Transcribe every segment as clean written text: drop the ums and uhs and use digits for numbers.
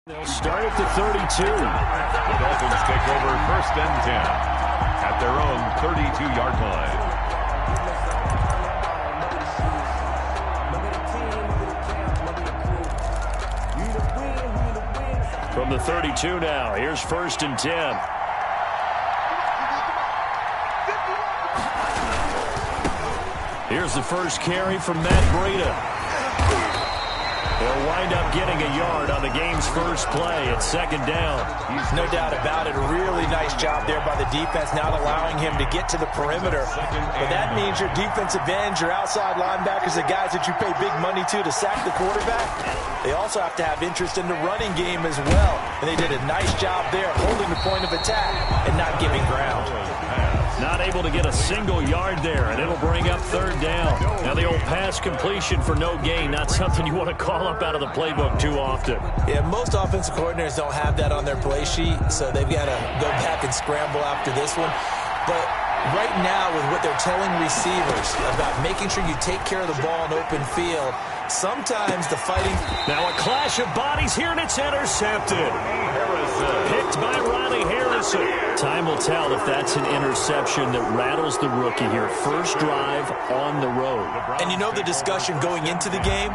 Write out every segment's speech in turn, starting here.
They'll start at the 32. The Dolphins take over 1st and 10 at their own 32-yard line. From the 32 now, here's 1st and 10. Here's the first carry from Matt Breida. They'll wind up getting a yard on the game's first play at 2nd down. No doubt about it. A really nice job there by the defense, not allowing him to get to the perimeter. But that means your defensive ends, your outside linebackers, the guys that you pay big money to sack the quarterback, they also have to have interest in the running game as well. And they did a nice job there holding the point of attack and not giving ground. Not able to get a single yard there, and it'll bring up 3rd down. Now the old pass completion for no gain, not something you want to call up out of the playbook too often. Yeah, most offensive coordinators don't have that on their play sheet, so they've got to go back and scramble after this one. But right now, with what they're telling receivers about making sure you take care of the ball in open field, sometimes the fighting... Now a clash of bodies here, and it's intercepted. Picked by Riley Harrison. Time will tell if that's an interception that rattles the rookie here. First drive on the road. And you know the discussion going into the game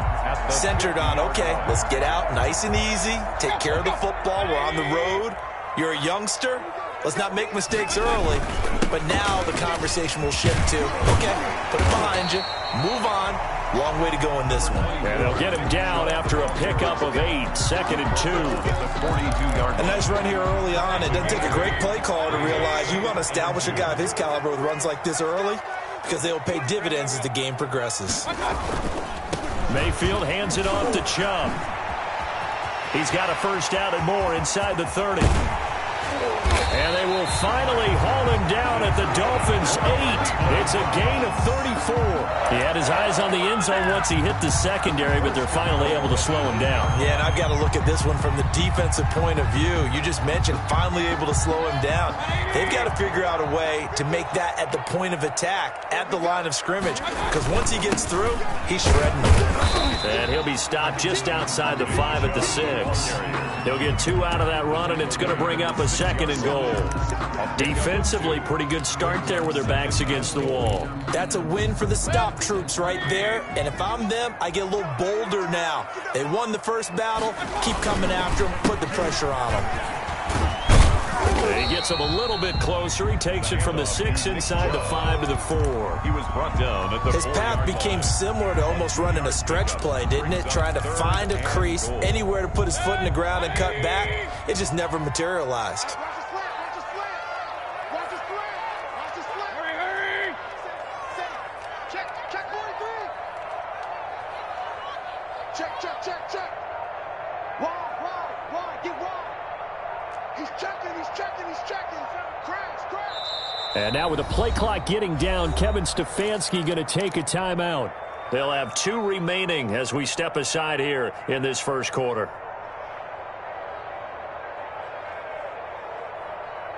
centered on, okay, let's get out nice and easy, take care of the football, we're on the road, you're a youngster, let's not make mistakes early. But now the conversation will shift to, okay, put it behind you, move on. Long way to go in this one. And they'll get him down after a pickup of 8, 2nd and 2. A nice run here early on. It doesn't take a great play caller to realize you want to establish a guy of his caliber with runs like this early because they will pay dividends as the game progresses. Mayfield hands it off to Chubb. He's got a first down and more inside the 30. And they will finally haul him down at the Dolphins' 8. It's a gain of 34. He had his eyes on the end zone once he hit the secondary, but they're finally able to slow him down. Yeah, and I've got to look at this one from the defensive point of view. You just mentioned finally able to slow him down. They've got to figure out a way to make that at the point of attack, at the line of scrimmage, because once he gets through, he's shredding them. And he'll be stopped just outside the 5 at the 6. He'll get 2 out of that run, and it's going to bring up a 2nd and goal. Defensively, pretty good start there with their backs against the wall. That's a win for the stop troops right there. And if I'm them, I get a little bolder now. They won the first battle. Keep coming after them. Put the pressure on them. He gets him a little bit closer. He takes it from the 6 inside the 5 to the 4. He was brought down at the His path became similar to almost running a stretch play, didn't it? Trying to find a crease, anywhere to put his foot in the ground and cut back. It just never materialized. And now with the play clock getting down, Kevin Stefanski going to take a timeout. They'll have 2 remaining as we step aside here in this first quarter.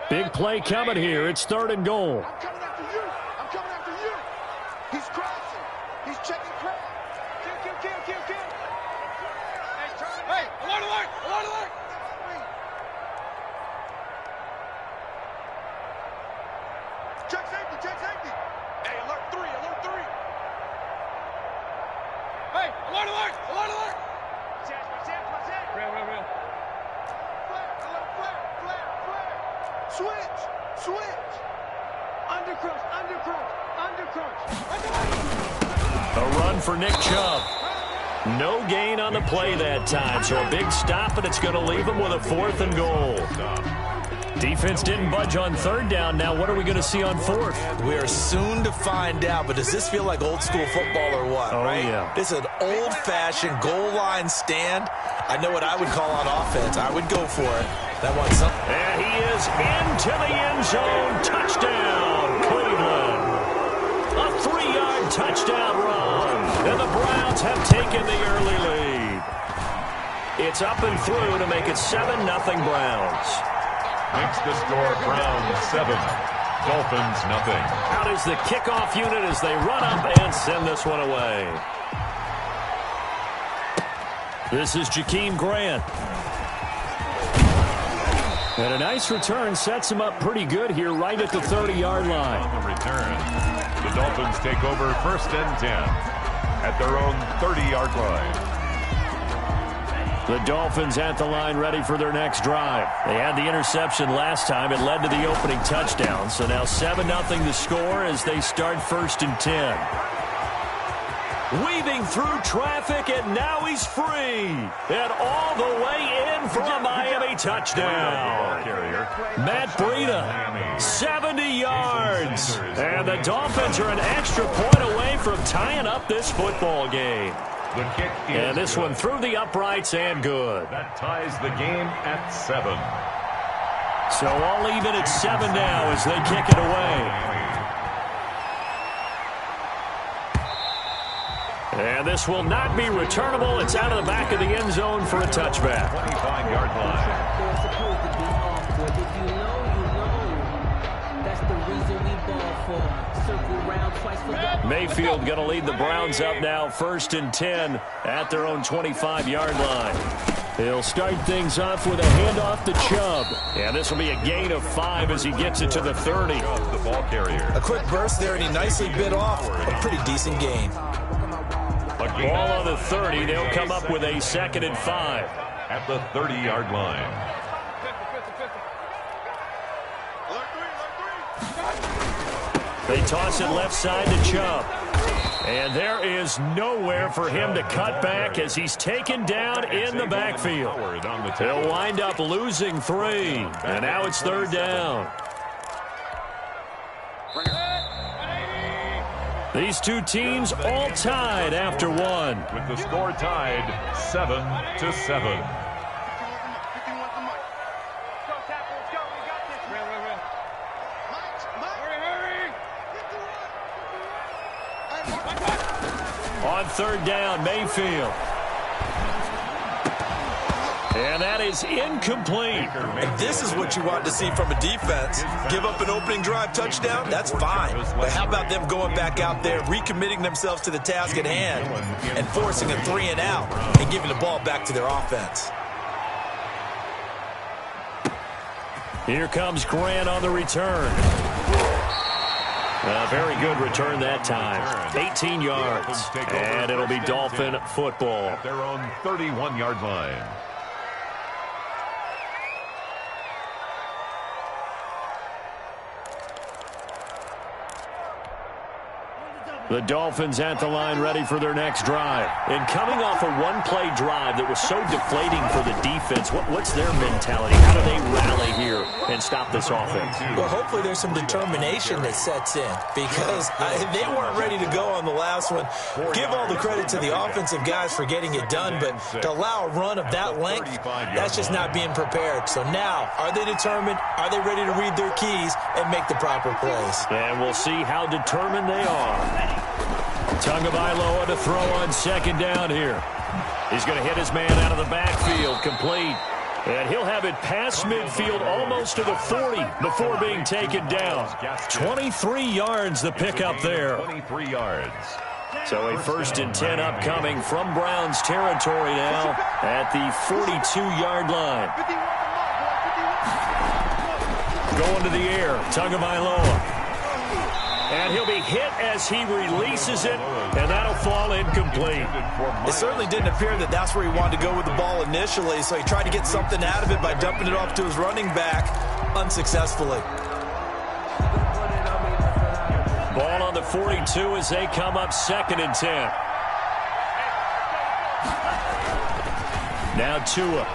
Big play coming here. It's 3rd and goal. I'm coming after you. I'm coming after you. He's crossing. He's checking crowd. Kill. Hey, alert. Check safety. Hey, alert 3. Hey, alert. Real. Switch. Undercrunch. A run for Nick Chubb. No gain on the play that time, so a big stop, and it's going to leave him with a 4th and goal. Defense didn't budge on 3rd down. Now what are we going to see on 4th? We are soon to find out, but does this feel like old school football or what, right? Yeah. This is an old-fashioned goal line stand. I know what I would call on offense. I would go for it. That wants something. And he is into the end zone. Touchdown, Cleveland. A 3-yard touchdown run. And the Browns have taken the early lead. It's up and through to make it 7-0 Browns. Makes the score Browns 7, Dolphins nothing. Out is the kickoff unit as they run up and send this one away. This is Jakeem Grant. And a nice return sets him up pretty good here right at the 30-yard line. On the return, the Dolphins take over 1st and 10 at their own 30-yard line. The Dolphins at the line ready for their next drive. They had the interception last time. It led to the opening touchdown. So now 7-0 the score as they start 1st and 10. Weaving through traffic, and now he's free. And all the way in for a Miami touchdown. Matt Breida, 70 yards. And the Dolphins are an extra point away from tying up this football game. The kick is and this one through the uprights and good. That ties the game at 7. So all even at 7 now as they kick it away. And this will not be returnable. It's out of the back of the end zone for a touchback. 25-yard line. Mayfield going to lead the Browns up now 1st and 10 at their own 25-yard line. He'll start things off with a handoff to Chubb. And this will be a gain of 5 as he gets it to the 30. The ball carrier. A quick burst there, and he nicely bit off a pretty decent gain. Ball on the 30. They'll come up with a 2nd and 5. At the 30-yard line. They toss it left side to Chubb. And there is nowhere for him to cut back as he's taken down in the backfield. They'll wind up losing 3. And now it's 3rd down. These two teams all tied after 1. With the score tied 7-7. On 3rd down, Mayfield. And that is incomplete. And this is what you want to see from a defense. Give up an opening drive touchdown, that's fine. But how about them going back out there, recommitting themselves to the task at hand, and forcing a 3 and out, and giving the ball back to their offense. Here comes Grant on the return. A very good return that time. 18 yards. And it'll be Dolphin football. At their own 31-yard line. The Dolphins at the line ready for their next drive. And coming off a one-play drive that was so deflating for the defense, what's their mentality? How do they rally here and stop this offense? Well, hopefully there's some determination that sets in because they weren't ready to go on the last one. Give all the credit to the offensive guys for getting it done, but to allow a run of that length, that's just not being prepared. So now, are they determined? Are they ready to read their keys and make the proper plays? And we'll see how determined they are. Tagovailoa to throw on 2nd down here. He's going to hit his man out of the backfield, complete. And he'll have it past midfield almost to the 40 before being taken down. 23 yards the pickup there. 23 yards. So a 1st and 10 upcoming from Browns territory now at the 42-yard line. Going to the air, Tagovailoa. And he'll be hit as he releases it, and that'll fall incomplete. It certainly didn't appear that that's where he wanted to go with the ball initially, so he tried to get something out of it by dumping it off to his running back unsuccessfully. Ball on the 42 as they come up 2nd and 10. Now Tua.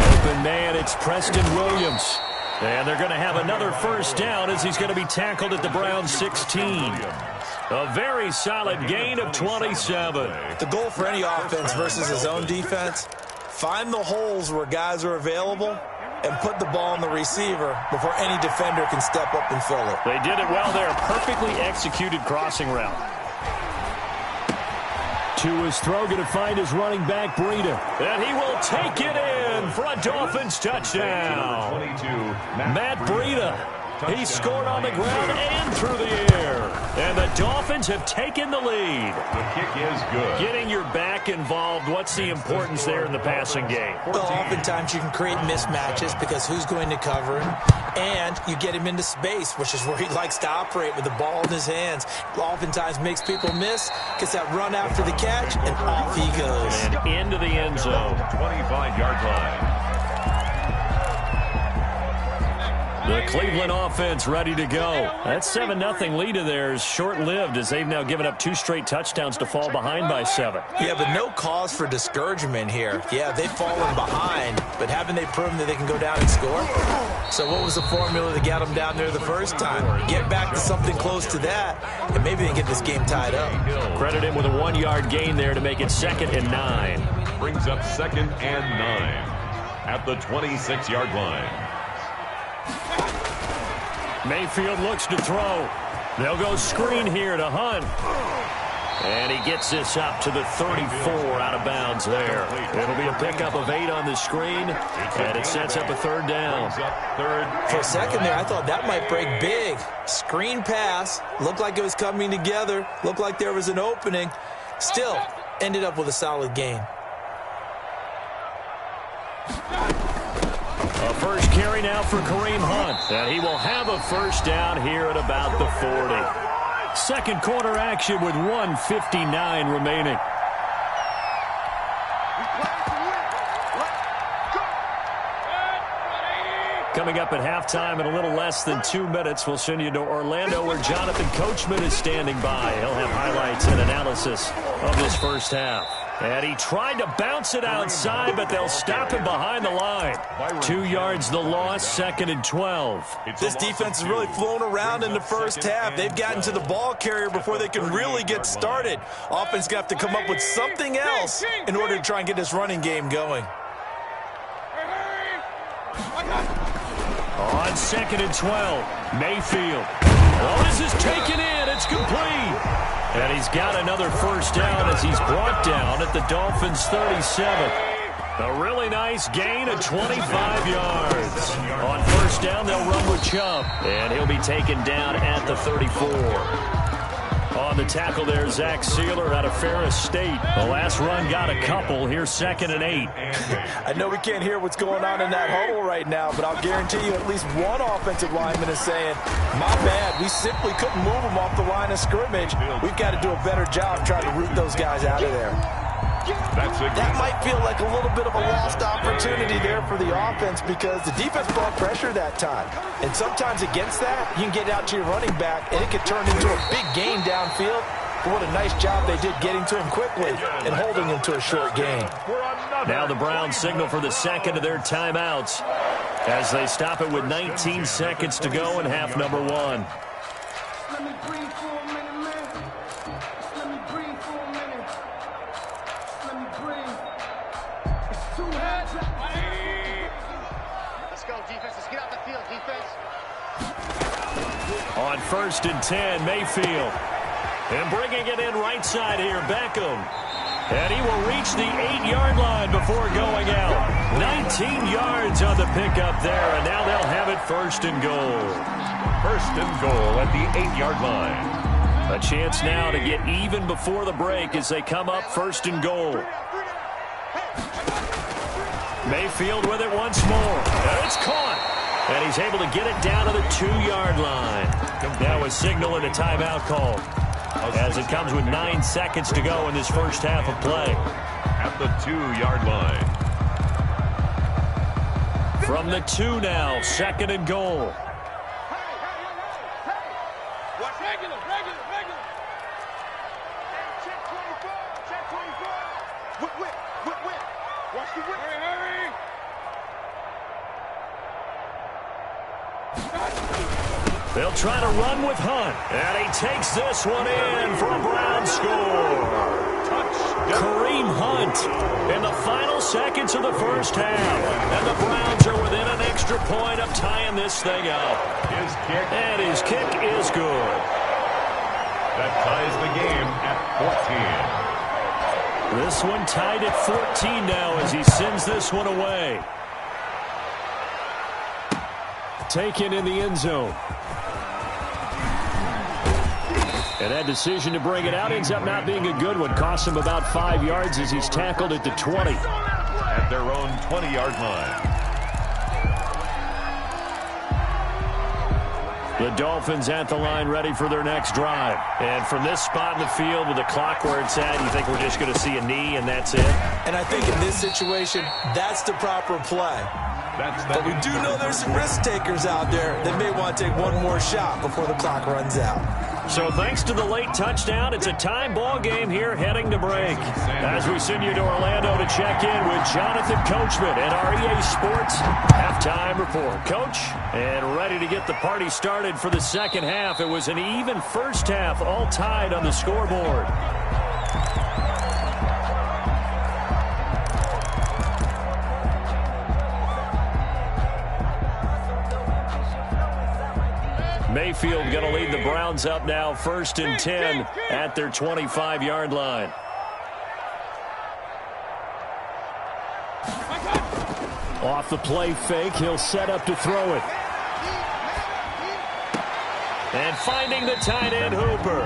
Open man, it's Preston Williams. And they're going to have another 1st down as he's going to be tackled at the Browns 16. A very solid gain of 27. The goal for any offense versus his own defense, find the holes where guys are available and put the ball on the receiver before any defender can step up and fill it. They did it well there. Perfectly executed crossing route. Tua's throw going to find his running back, Breida. And he will take it in for a Dolphins touchdown. 22, Matt Breida He scored on the ground and through the air. And the Dolphins have taken the lead. The kick is good. Getting your back involved, what's the importance there in the passing game? Well, oftentimes you can create mismatches because who's going to cover him, and you get him into space, which is where he likes to operate with the ball in his hands. Oftentimes makes people miss, gets that run after the catch, and off he goes. And into the end zone. 25-yard line. The Cleveland offense ready to go. That 7-0 lead of theirs short-lived as they've now given up 2 straight touchdowns to fall behind by 7. Yeah, but no cause for discouragement here. Yeah, they've fallen behind, but haven't they proven that they can go down and score? So what was the formula that got them down there the first time? Get back to something close to that, and maybe they can get this game tied up. Credit him with a 1-yard gain there to make it 2nd and 9. Brings up 2nd and 9 at the 26-yard line. Mayfield looks to throw. They'll go screen here to Hunt. And he gets this up to the 34 out of bounds there. It'll be a pickup of 8 on the screen, and it sets up a 3rd down. For a second there, I thought that might break big. Screen pass. Looked like it was coming together. Looked like there was an opening. Still, ended up with a solid gain. A first carry now for Kareem Hunt, and he will have a first down here at about the 40. Second quarter action with 1:59 remaining. Coming up at halftime in a little less than 2 minutes, we'll send you to Orlando where Jonathan Coachman is standing by. He'll have highlights and analysis of this first half. And he tried to bounce it outside, but they'll stop him behind the line. 2 yards the loss, 2nd and 12. This defense has really flown around in the first half. They've gotten to the ball carrier before they can really get started. Offense going to have to come up with something else in order to try and get this running game going. On 2nd and 12, Mayfield. Oh, this is taken in. It's complete. And he's got another first down as he's brought down at the Dolphins' 37. A really nice gain of 25 yards. On first down, they'll run with Chubb, and he'll be taken down at the 34. On the tackle there, Zach Sealer out of Ferris State. The last run got a couple. Here's 2nd and 8. I know we can't hear what's going on in that huddle right now, but I'll guarantee you at least one offensive lineman is saying, my bad, we simply couldn't move them off the line of scrimmage. We've got to do a better job trying to root those guys out of there. That might feel like a little bit of a lost opportunity there for the offense because the defense brought pressure that time. And sometimes against that, you can get out to your running back, and it could turn into a big gain downfield. But what a nice job they did getting to him quickly and holding him to a short gain. Now the Browns signal for the second of their timeouts as they stop it with 19 seconds to go in half number 1. On 1st and 10, Mayfield. And bringing it in right side here, Beckham. And he will reach the 8-yard line before going out. 19 yards on the pickup there, and now they'll have it 1st and goal. 1st and goal at the 8-yard line. A chance now to get even before the break as they come up 1st and goal. Mayfield with it once more. And it's caught. And he's able to get it down to the 2-yard line. Now a signal and a timeout call as it comes with 9 seconds to go in this first half of play. At the 2-yard line. From the 2 now, 2nd and goal. They'll try to run with Hunt, and he takes this one in for a Brown score. Kareem Hunt in the final seconds of the first half, and the Browns are within an extra point of tying this thing up. And his kick is good. That ties the game at 14. This one tied at 14 now as he sends this one away. taken in the end zone. And that decision to bring it out ends up not being a good one. Costs him about 5 yards as he's tackled at the 20. At their own 20-yard line. The Dolphins at the line ready for their next drive. And from this spot in the field with the clock where it's at, you think we're just going to see a knee and that's it? And I think in this situation, that's the proper play. But we do know there's some risk takers out there that may want to take one more shot before the clock runs out. So thanks to the late touchdown, it's a time ball game here heading to break. As we send you to Orlando to check in with Jonathan Coachman at our EA Sports halftime report. Coach, and ready to get the party started for the second half. It was an even first half, all tied on the scoreboard. Mayfield going to lead the Browns up now, 1st and 10 at their 25-yard line. Off the play fake, he'll set up to throw it. And finding the tight end Hooper.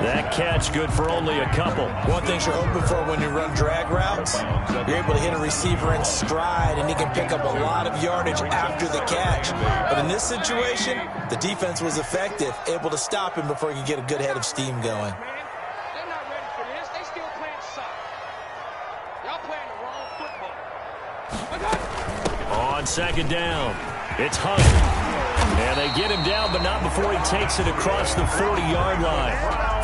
That catch good for only a couple. One thing you're hoping for when you run drag routes, you're able to hit a receiver in stride and he can pick up a lot of yardage after the catch. But in this situation, the defense was effective, able to stop him before he could get a good head of steam going. They're not ready for this. They still playing soccer. Y'all playing the wrong football. On second down, it's Hunt. And they get him down, but not before he takes it across the 40-yard line.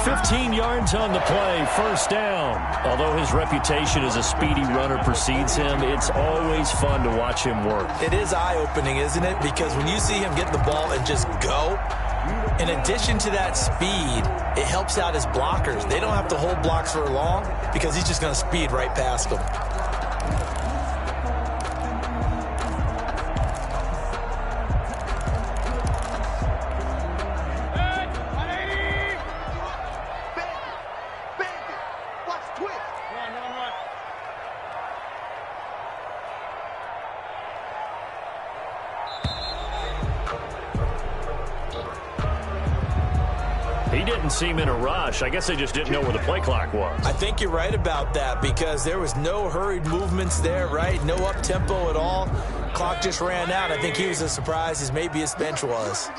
15 yards on the play, 1st down. Although his reputation as a speedy runner precedes him, it's always fun to watch him work. It is eye-opening, isn't it? Because when you see him get the ball and just go, in addition to that speed, it helps out his blockers. They don't have to hold blocks for long because he's just going to speed right past them. Seem in a rush. I guess they just didn't know where the play clock was. I think you're right about that because there was no hurried movements there, right? No up-tempo at all. Clock just ran out. I think he was as surprised as maybe his bench was.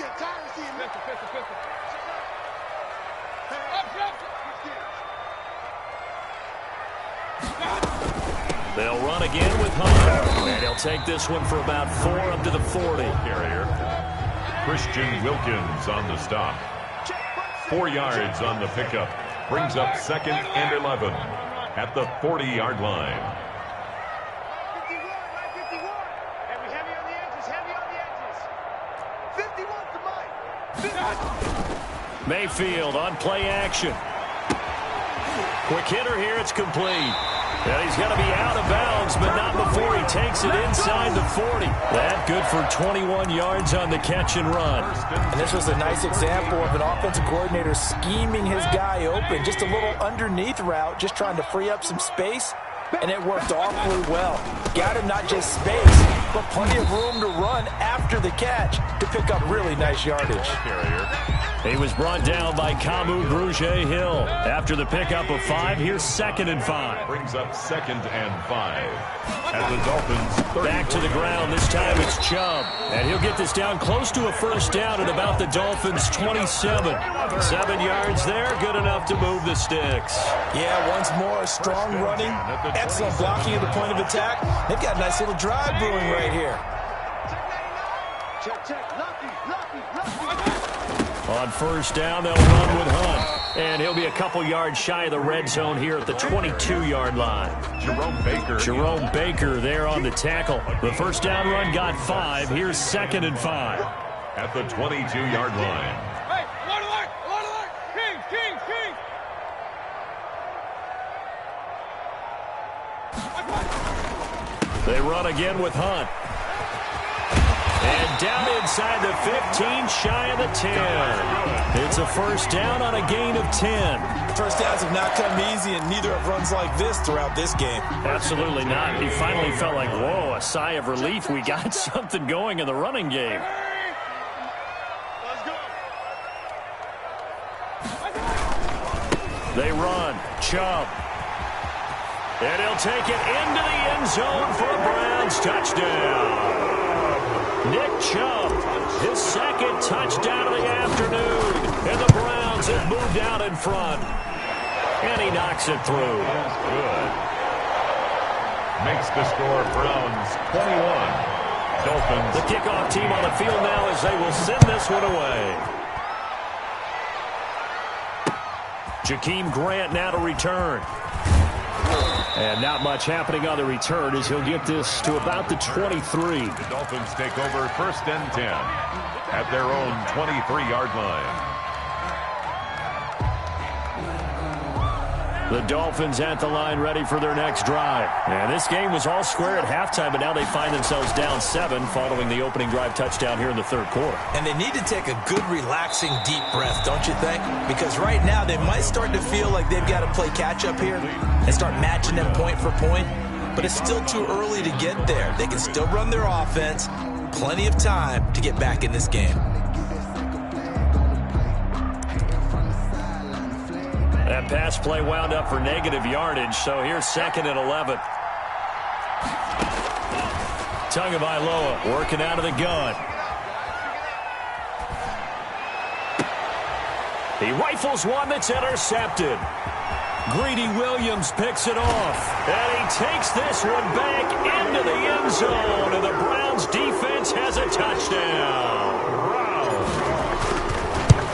They'll run again with Hunt. And he'll take this one for about 4 up to the 40. Carrier. Christian Wilkins on the stop. 4 yards on the pickup. Brings up 2nd and 11 at the 40-yard line. 51, 51. Heavy on the edges, heavy on the edges. 51 to Mike. Mayfield on play action. Quick hitter here, it's complete. And he's going to be out of bounds, but not before he takes it inside the 40. That good for 21 yards on the catch and run. And this was a nice example of an offensive coordinator scheming his guy open. Just a little underneath route, just trying to free up some space. And it worked awfully well. Got him not just space, but plenty of room to run after the catch to pick up really nice yardage. He was brought down by Kamu Grugier-Hill. After the pickup of 5, here's 2nd and 5. Brings up 2nd and 5. At the Dolphins, 30. Back to the ground. This time it's Chubb. And he'll get this down close to a 1st down at about the Dolphins' 27. 7 yards there, good enough to move the sticks. Yeah, once more, strong running, excellent blocking at the point of attack. They've got a nice little drive brewing right here. Check. Lucky. On 1st down, they'll run with Hunt. And he'll be a couple yards shy of the red zone here at the 22-yard line. Jerome Baker there on the tackle. The 1st down run got 5. Here's 2nd and 5. At the 22-yard line. Hey, alert! King! They run again with Hunt. And down inside the 15, shy of the 10. It's a 1st down on a gain of 10. First downs have not come easy, and neither have runs like this throughout this game. Absolutely not. He finally felt like, whoa, a sigh of relief. We got something going in the running game. They run. Chubb. And he'll take it into the end zone for a Browns touchdown. Nick Chubb, his second touchdown of the afternoon. And the Browns have moved out in front. And he knocks it through. Good. Makes the score Browns 21. Dolphins. The kickoff team on the field now as they will send this one away. Jakeem Grant now to return. And not much happening on the return as he'll get this to about the 23. The Dolphins take over 1st and 10 at their own 23-yard line. The Dolphins at the line ready for their next drive. And this game was all square at halftime, but now they find themselves down 7 following the opening drive touchdown here in the third quarter. And they need to take a good, relaxing, deep breath, don't you think? Because right now they might start to feel like they've got to play catch-up here and start matching them point for point. But it's still too early to get there. They can still run their offense. Plenty of time to get back in this game. That pass play wound up for negative yardage, so here's 2nd and 11. Tagovailoa working out of the gun. He rifles one that's intercepted. Greedy Williams picks it off, and he takes this one back into the end zone, and the Browns defense has a touchdown.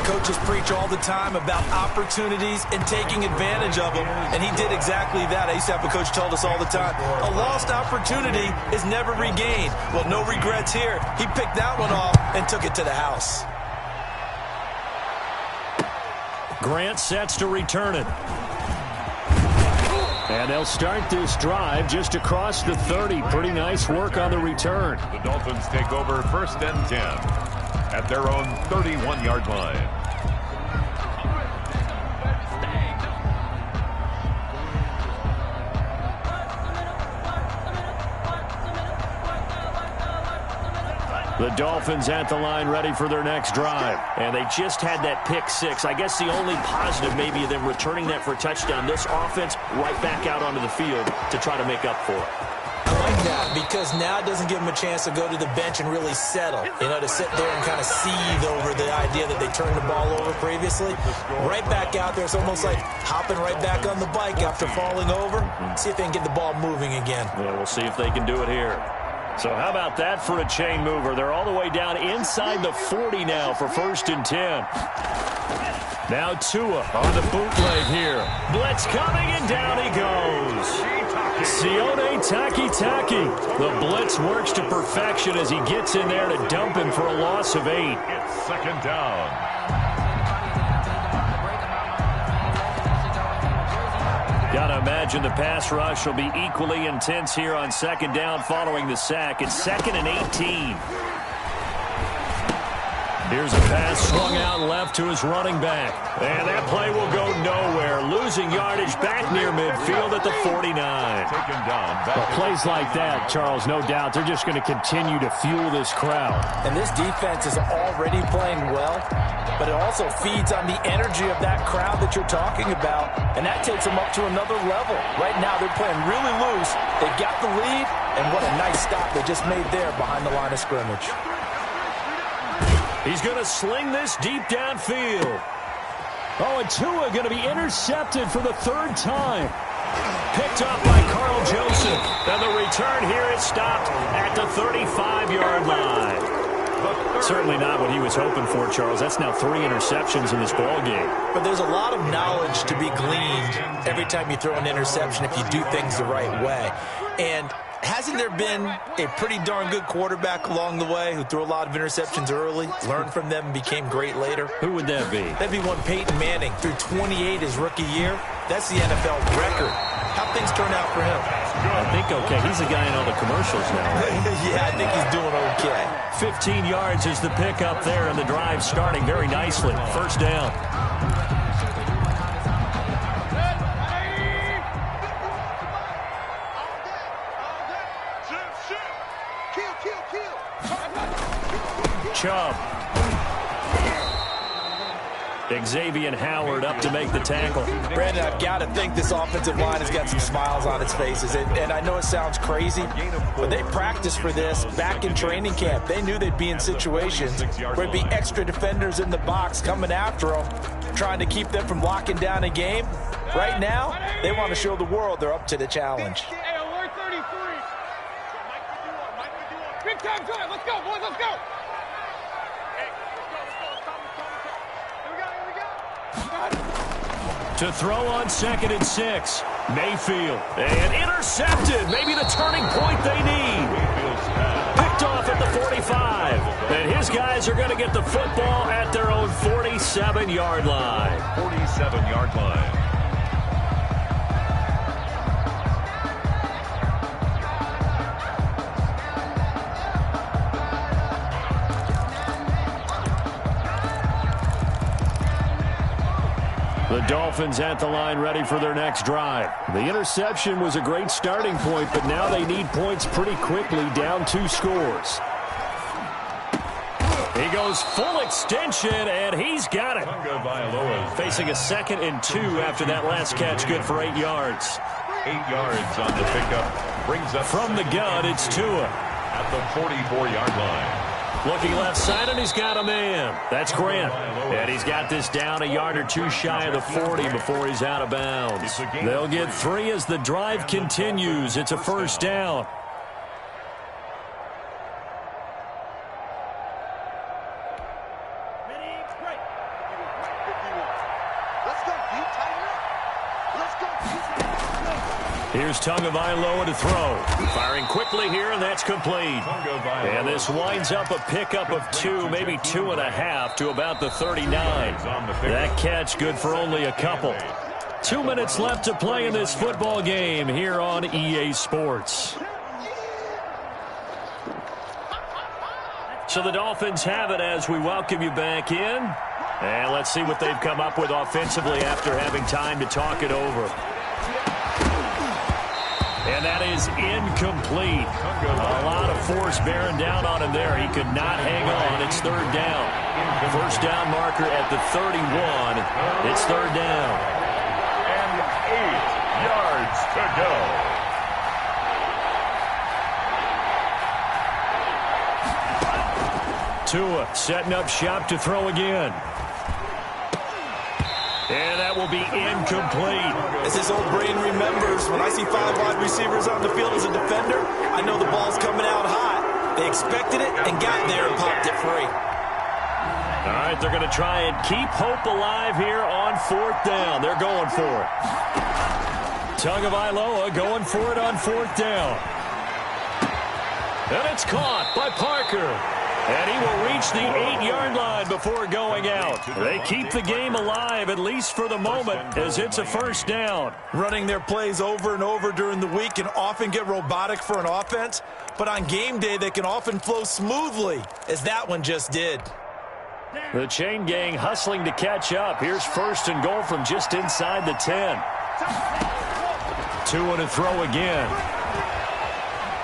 Coaches preach all the time about opportunities and taking advantage of them, and he did exactly that. I used to have a coach who told us all the time, a lost opportunity is never regained. Well, no regrets here. He picked that one off and took it to the house. Grant sets to return it. And they'll start this drive just across the 30. Pretty nice work on the return. The Dolphins take over 1st and 10 at their own 31-yard line. The Dolphins at the line ready for their next drive. And they just had that pick 6. I guess the only positive maybe of them returning that for a touchdown. This offense right back out onto the field to try to make up for it. I like that because now it doesn't give them a chance to go to the bench and really settle. You know, to sit there and kind of seethe over the idea that they turned the ball over previously. Right back out there. It's almost like hopping right back on the bike after falling over. See if they can get the ball moving again. Yeah, we'll see if they can do it here. So how about that for a chain mover? They're all the way down inside the 40 now for 1st and 10. Now Tua on the bootleg here. Blitz coming, and down he goes. Sione Takitaki. The blitz works to perfection as he gets in there to dump him for a loss of 8. It's 2nd down. Gotta imagine the pass rush will be equally intense here on 2nd down following the sack. It's 2nd and 18. Here's a pass swung out left to his running back. And that play will go nowhere. Losing yardage back near midfield at the 49. Taken down. Well, plays like that, Charles, no doubt, they're just going to continue to fuel this crowd. And this defense is already playing well, but it also feeds on the energy of that crowd that you're talking about, and that takes them up to another level. Right now, they're playing really loose. They've got the lead, and what a nice stop they just made there behind the line of scrimmage. He's going to sling this deep downfield. Oh, and Tua going to be intercepted for the 3rd time. Picked up by Carl Joseph. And the return here is stopped at the 35-yard line. Certainly not what he was hoping for, Charles. That's now 3 interceptions in this ballgame. But there's a lot of knowledge to be gleaned every time you throw an interception if you do things the right way. And hasn't there been a pretty darn good quarterback along the way who threw a lot of interceptions early, learned from them, and became great later? Who would that be? That'd be one Peyton Manning, threw 28 his rookie year. That's the NFL record. How'd things turn out for him? I think okay. He's the guy in all the commercials now, right? Yeah, I think he's doing okay. 15 yards is the pickup there, and the drive starting very nicely. 1st down. Chubb. Xavier Howard up to make the tackle. Brandon, I've got to think this offensive line has got some smiles on its faces. And I know it sounds crazy, but they practiced for this back in training camp. They knew they'd be in situations where there'd be extra defenders in the box coming after them, trying to keep them from locking down a game. Right now, they want to show the world they're up to the challenge. Hey, alert 33. Big time drive. Let's go, boys. Let's go. To throw on 2nd and 6. Mayfield. And intercepted. Maybe the turning point they need. Picked off at the 45. And his guys are going to get the football at their own 47-yard line. 47-yard line. The Dolphins at the line ready for their next drive. The interception was a great starting point, but now they need points pretty quickly, down 2 scores. He goes full extension, and he's got it. Facing a 2nd and 2 after that last catch, good for 8 yards. 8 yards on the pickup. Brings up from the gun, it's Tua. At the 44-yard line. Looking left side, and he's got a man. That's Grant. And he's got this down a yard or 2 shy of the 40 before he's out of bounds. They'll get 3 as the drive continues. It's a first down. Here's Tagovailoa to throw. Firing quickly here, and that's complete. And this winds up a pickup of 2, maybe 2.5 to about the 39. That catch good for only a couple. 2 minutes left to play in this football game here on EA Sports. So the Dolphins have it as we welcome you back in. And let's see what they've come up with offensively after having time to talk it over. And that is incomplete. A lot of force bearing down on him there. He could not hang on. It's 3rd down. First down marker at the 31. It's 3rd down. And 8 yards to go. Tua setting up shop to throw again. And that will be incomplete. As his old brain remembers, when I see 5 wide receivers on the field as a defender, I know the ball's coming out hot. They expected it and got there and popped it free. All right, they're going to try and keep hope alive here on 4th down. They're going for it. Tagovailoa going for it on 4th down. And it's caught by Parker. And he will reach the 8-yard line before going out. They keep the game alive, at least for the moment, as it's a first down. Running their plays over and over during the week can often get robotic for an offense, but on game day they can often flow smoothly, as that one just did. The chain gang hustling to catch up. Here's 1st and goal from just inside the 10. Tua to throw again.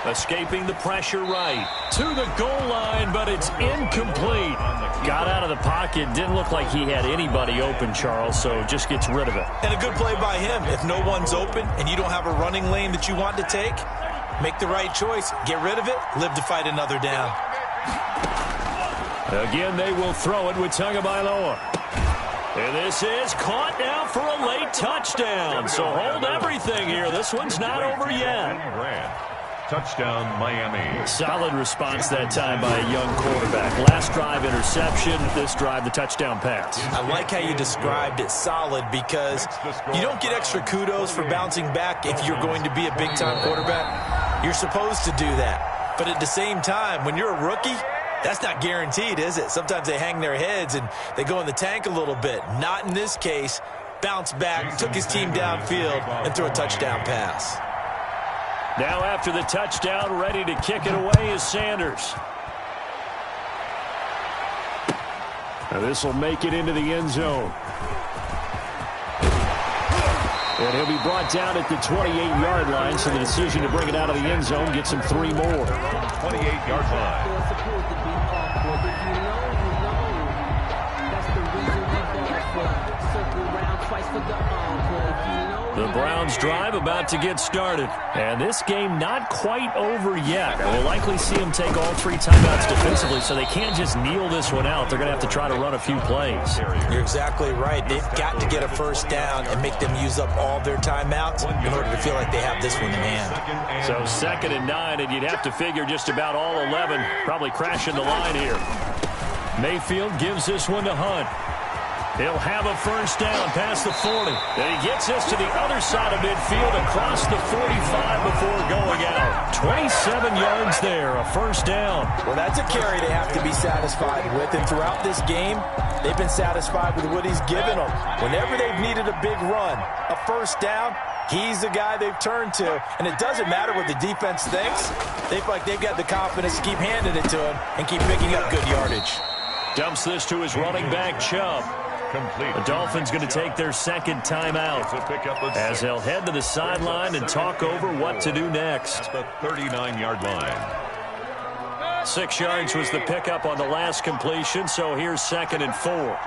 Escaping the pressure right. To the goal line, but it's incomplete. Got out of the pocket. Didn't look like he had anybody open, Charles, so just gets rid of it. And a good play by him. If no one's open and you don't have a running lane that you want to take, make the right choice. Get rid of it. Live to fight another down. Again, they will throw it with Tagovailoa. And this is caught now for a late touchdown. So hold everything here. This one's not over yet. Touchdown, Miami. Solid response that time by a young quarterback. Last drive, interception. This drive, the touchdown pass. I like how you described it, solid, because you don't get extra kudos for bouncing back if you're going to be a big-time quarterback. You're supposed to do that. But at the same time, when you're a rookie, that's not guaranteed, is it? Sometimes they hang their heads and they go in the tank a little bit. Not in this case. Bounced back, took his team downfield, and threw a touchdown pass. Now after the touchdown, ready to kick it away is Sanders. Now this will make it into the end zone. And he'll be brought down at the 28-yard line, so the decision to bring it out of the end zone gets him 3 more. 28-yard line. The Browns drive about to get started. And this game not quite over yet. We'll likely see them take all 3 timeouts defensively, so they can't just kneel this one out. They're going to have to try to run a few plays. You're exactly right. They've got to get a first down and make them use up all their timeouts in order to feel like they have this one in hand. So 2nd and 9, and you'd have to figure just about all 11 probably crashing the line here. Mayfield gives this one to Hunt. He'll have a first down past the 40. Then he gets this to the other side of midfield across the 45 before going out. 27 yards there, a first down. Well, that's a carry they have to be satisfied with. And throughout this game, they've been satisfied with what he's given them. Whenever they've needed a big run, a first down, he's the guy they've turned to. And it doesn't matter what the defense thinks. They feel like they've got the confidence to keep handing it to him and keep picking up good yardage. Dumps this to his running back, Chubb. Complete. The Dolphins going to take their 2nd timeout as they'll head to the sideline and talk over what to do next. At the 39-yard line. 6 yards was the pickup on the last completion, so here's 2nd and 4.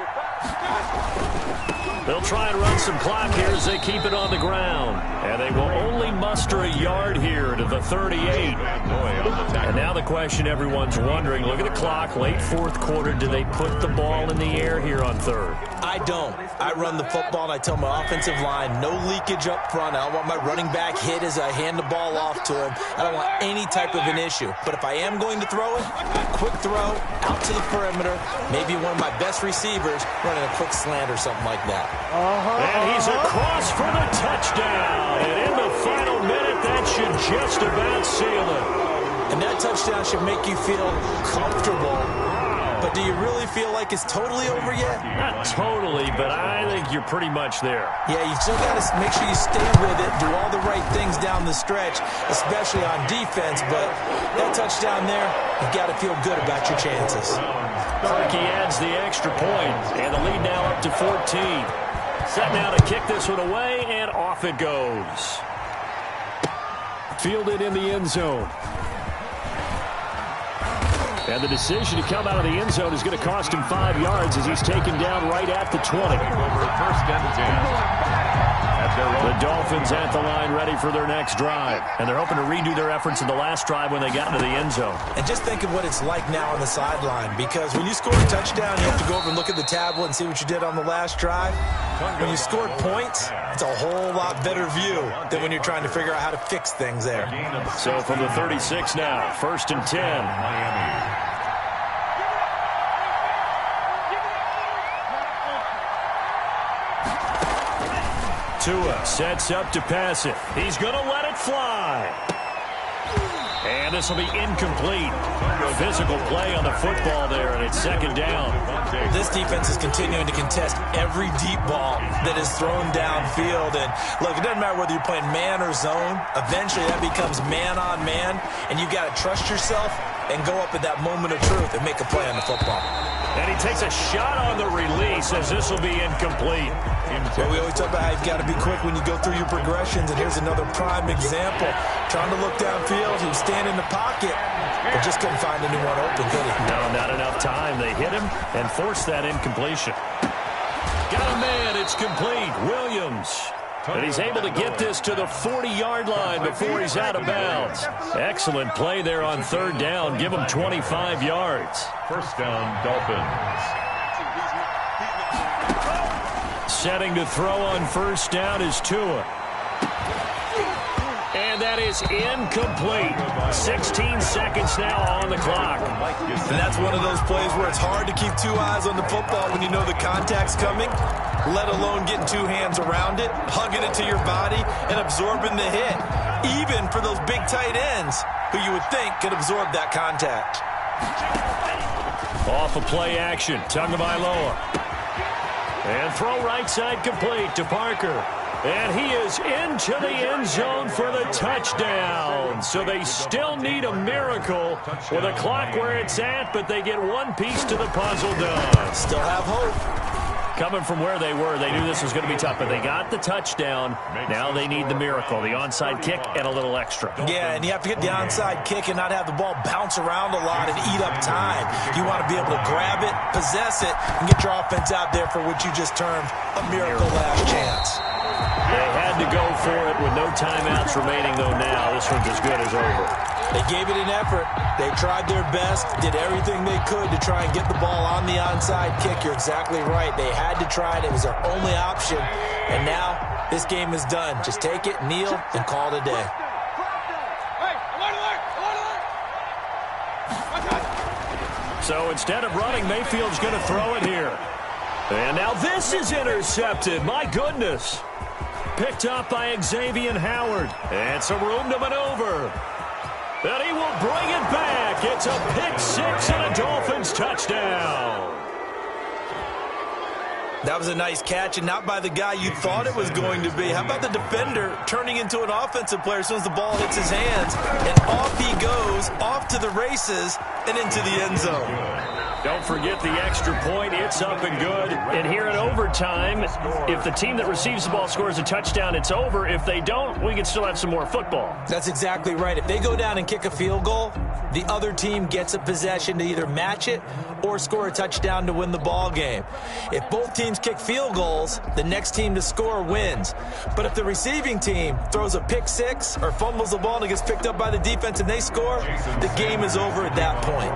They'll try and run some clock here as they keep it on the ground. And they will only muster a yard here to the 38. And now the question everyone's wondering, look at the clock, late 4th quarter, do they put the ball in the air here on 3rd? I don't. I run the football, and I tell my offensive line, no leakage up front. I don't want my running back hit as I hand the ball off to him. I don't want any type of an issue. But if I am going to throw it, quick throw, out to the perimeter, maybe one of my best receivers running a quick slant or something like that. And he's across for the touchdown. And in the final minute, that should just about seal it. And that touchdown should make you feel comfortable. But do you really feel like it's totally over yet? Not totally, but I think you're pretty much there. Yeah, you still got to make sure you stay with it, do all the right things down the stretch, especially on defense. But that touchdown there, you've got to feel good about your chances. Perky adds the extra point, and the lead now up to 14. Set now to kick this one away, and off it goes. Fielded in the end zone. And the decision to come out of the end zone is going to cost him 5 yards as he's taken down right at the 20. First and 10. The Dolphins at the line ready for their next drive. And they're hoping to redo their efforts in the last drive when they got into the end zone. And just think of what it's like now on the sideline, because when you score a touchdown, you have to go over and look at the tablet and see what you did on the last drive. When you scored points, it's a whole lot better view than when you're trying to figure out how to fix things there. So from the 36 now, 1st and 10. Miami. Tua sets up to pass it. He's going to let it fly. And this will be incomplete. Physical play on the football there, and it's 2nd down. This defense is continuing to contest every deep ball that is thrown downfield. And look, it doesn't matter whether you're playing man or zone. Eventually, that becomes man on man, and you've got to trust yourself and go up at that moment of truth and make a play on the football. And he takes a shot on the release as this will be incomplete. Well, we always talk about how you've got to be quick when you go through your progressions, and here's another prime example. Trying to look downfield, he was standing in the pocket, but just couldn't find anyone open, could he? No, not enough time. They hit him and forced that incompletion. Got a man, it's complete. Williams. And he's able to get this to the 40-yard line before he's out of bounds. Excellent play there on 3rd down. Give him 25 yards. First down, Dolphins. Setting to throw on 1st down is Tua. And that is incomplete. 16 seconds now on the clock. And that's one of those plays where it's hard to keep 2 eyes on the football when you know the contact's coming, let alone getting 2 hands around it, hugging it to your body, and absorbing the hit, even for those big tight ends who you would think could absorb that contact. Off of play action, Tagovailoa. And throw right side complete to Parker. And he is into the end zone for the touchdown. So they still need a miracle with a clock where it's at, but they get one piece to the puzzle done. Still have hope. Coming from where they were, they knew this was going to be tough, but they got the touchdown. Now they need the miracle, the onside kick and a little extra. Yeah, and you have to get the onside kick and not have the ball bounce around a lot and eat up time. You want to be able to grab it, possess it, and get your offense out there for what you just termed a miracle last chance. They had to go for it with no timeouts remaining, though now. This one's as good as over. They gave it an effort. They tried their best, did everything they could to try and get the ball on the onside kick. You're exactly right. They had to try it. It was their only option. And now this game is done. Just take it, kneel, and call it a day. So instead of running, Mayfield's going to throw it here. And now this is intercepted. My goodness. Picked up by Xavier Howard. And some room to maneuver. And he will bring it back. It's a pick six and a Dolphins touchdown. That was a nice catch, and not by the guy you thought it was going to be. How about the defender turning into an offensive player as soon as the ball hits his hands, and off he goes, off to the races, and into the end zone. Don't forget the extra point. It's up and good. And here in overtime, if the team that receives the ball scores a touchdown, it's over. If they don't, we can still have some more football. That's exactly right. If they go down and kick a field goal, the other team gets a possession to either match it or score a touchdown to win the ball game. If both teams kick field goals, the next team to score wins. But if the receiving team throws a pick six or fumbles the ball and it gets picked up by the defense and they score, the game is over at that point.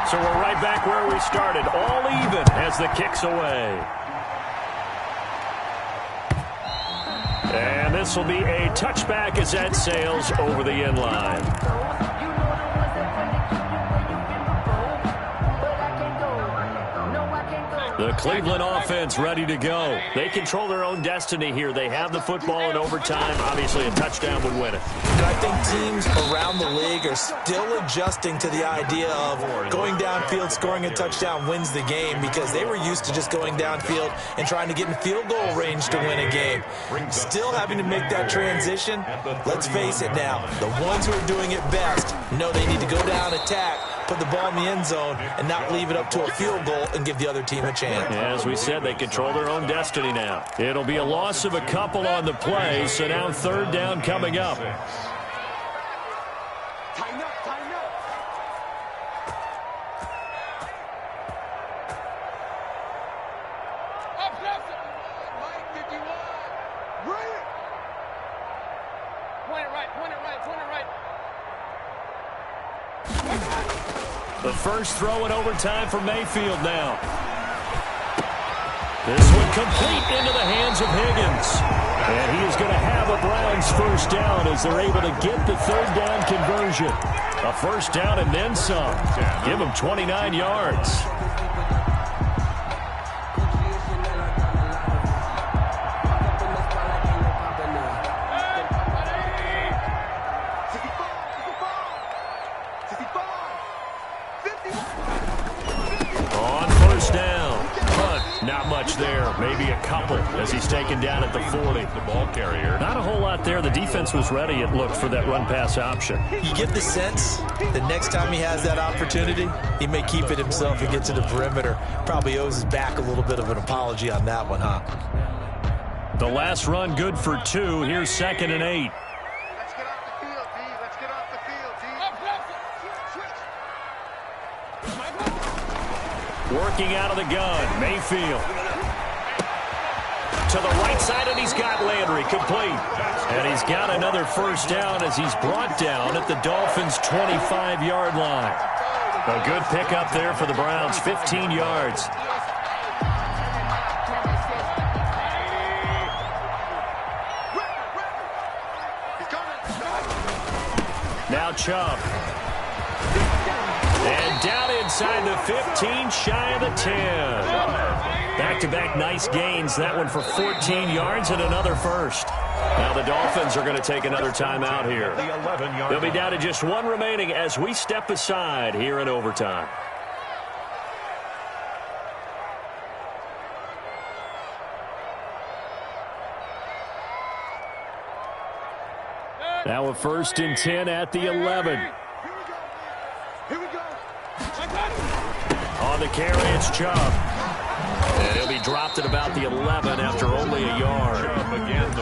So we're right back where we started, all even as the kick's away. And this will be a touchback as that sails over the end line. The Cleveland offense ready to go. They control their own destiny here. They have the football in overtime. Obviously, a touchdown would win it. And I think teams around the league are still adjusting to the idea of going downfield, scoring a touchdown wins the game, because they were used to just going downfield and trying to get in field goal range to win a game. Still having to make that transition. Let's face it now, the ones who are doing it best know they need to go down, attack, put the ball in the end zone, and not leave it up to a field goal and give the other team a chance. As we said, they control their own destiny now. It'll be a loss of a couple on the play, so now third down coming up. Tighten up, tighten up. Up, left. Mike, 51. Bring it. Point it right, point it right, point it right. The first throw in overtime for Mayfield now. This one complete into the hands of Higgins. And he is going to have a Browns first down as they're able to get the third down conversion. A first down and then some. Give him 29 yards. On first down. Not much there, maybe a couple as he's taken down at the 40. The ball carrier. Not a whole lot there. The defense was ready, it looked, for that run-pass option. You get the sense that next time he has that opportunity, he may keep it himself and get to the perimeter. Probably owes his back a little bit of an apology on that one, huh? The last run good for 2. Here's 2nd and 8. Let's get off the field, D. Let's get off the field, D. Up, left. Switch. Working out of the gun, Mayfield. To the right side, and he's got Landry complete. And he's got another first down as he's brought down at the Dolphins' 25-yard line. A good pickup there for the Browns, 15 yards. Now Chubb. And down inside the 15, shy of the 10. Back-to-back nice gains. That one for 14 yards and another first. Now the Dolphins are going to take another timeout here. They'll be down to just one remaining as we step aside here in overtime. Now a 1st and 10 at the 11. Here we go. On the carry, it's Chubb. And he'll be dropped at about the 11 after only a yard.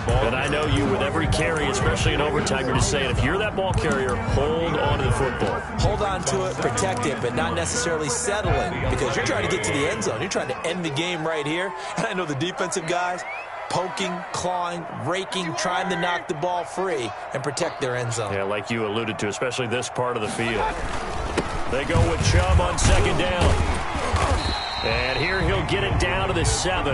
And I know you, with every carry, especially in overtime, you're just saying, if you're that ball carrier, hold on to the football. Hold on to it, protect it, but not necessarily settle it, because you're trying to get to the end zone. You're trying to end the game right here. And I know the defensive guys poking, clawing, raking, trying to knock the ball free and protect their end zone. Yeah, like you alluded to, especially this part of the field. They go with Chubb on second down. And here he'll get it down to the 7.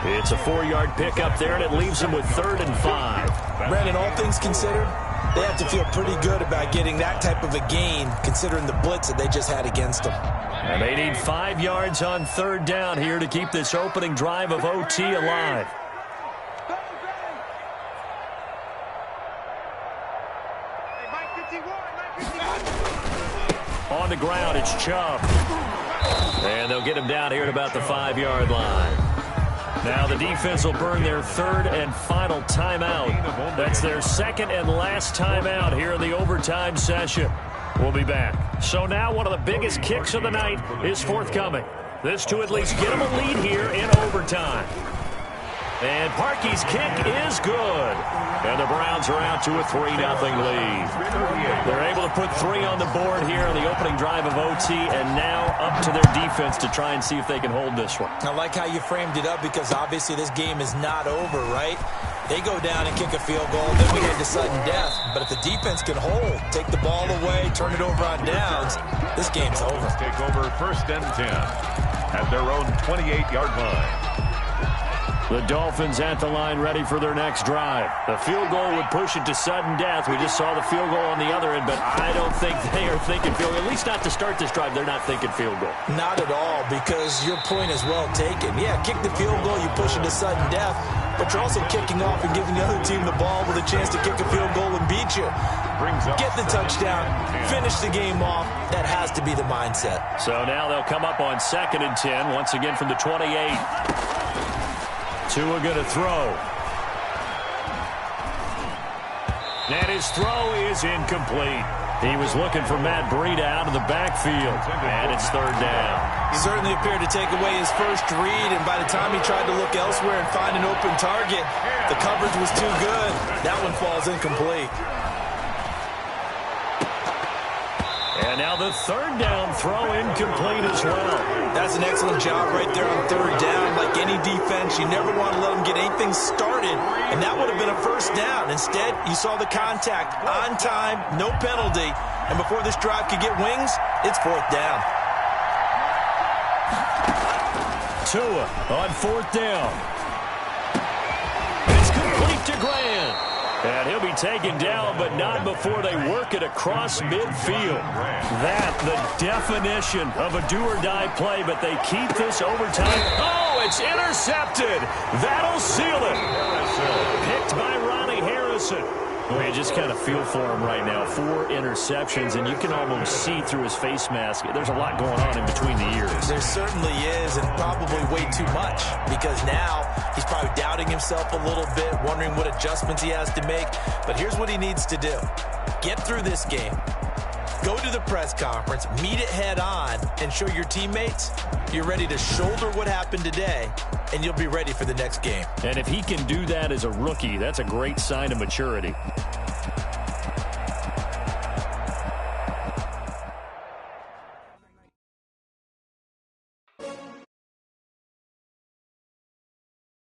It's a 4-yard pickup there, and it leaves him with 3rd and 5. Brandon, all things considered, they have to feel pretty good about getting that type of a gain, considering the blitz that they just had against them. And they need 5 yards on 3rd down here to keep this opening drive of OT alive. On the ground, it's Chubb. And they'll get him down here at about the 5-yard line. Now the defense will burn their 3rd and final timeout. That's their 2nd and last timeout here in the overtime session. We'll be back. So now one of the biggest kicks of the night is forthcoming. This to at least get them a lead here in overtime. And Parkey's kick is good. And the Browns are out to a 3-0 lead. They're able to put 3 on the board here on the opening drive of OT, and now up to their defense to try and see if they can hold this one. I like how you framed it up, because obviously this game is not over, right? They go down and kick a field goal, then we head to sudden death. But if the defense can hold, take the ball away, turn it over on downs, this game's over. Take over 1st and 10 at their own 28-yard line. The Dolphins at the line ready for their next drive. The field goal would push it to sudden death. We just saw the field goal on the other end, but I don't think they are thinking field goal. At least not to start this drive. They're not thinking field goal. Not at all, because your point is well taken. Yeah, kick the field goal, you push it to sudden death, but you're also kicking off and giving the other team the ball with a chance to kick a field goal and beat you. Get the touchdown, finish the game off. That has to be the mindset. So now they'll come up on 2nd and 10, once again from the 28. Tua going to throw. And his throw is incomplete. He was looking for Matt Breida out of the backfield. And it's 3rd down. He certainly appeared to take away his first read, and by the time he tried to look elsewhere and find an open target, the coverage was too good. That one falls incomplete. And now the 3rd down throw incomplete as well. That's an excellent job right there on 3rd down. Like any defense, you never want to let them get anything started, and that would have been a 1st down. Instead, you saw the contact on time, no penalty, and before this drive could get wings, it's 4th down. Tua on 4th down. It's complete to Grant. And he'll be taken down, but not before they work it across midfield. That, the definition of a do-or-die play, but they keep this overtime. Oh, it's intercepted. That'll seal it. Picked by Ronnie Harrison. Well, you just kind of feel for him right now. 4 interceptions, and you can almost see through his face mask. There's a lot going on in between the ears. There certainly is, and probably way too much, because now he's probably doubting himself a little bit, wondering what adjustments he has to make. But here's what he needs to do. Get through this game. Go to the press conference, meet it head on, and show your teammates you're ready to shoulder what happened today, and you'll be ready for the next game. And if he can do that as a rookie, that's a great sign of maturity.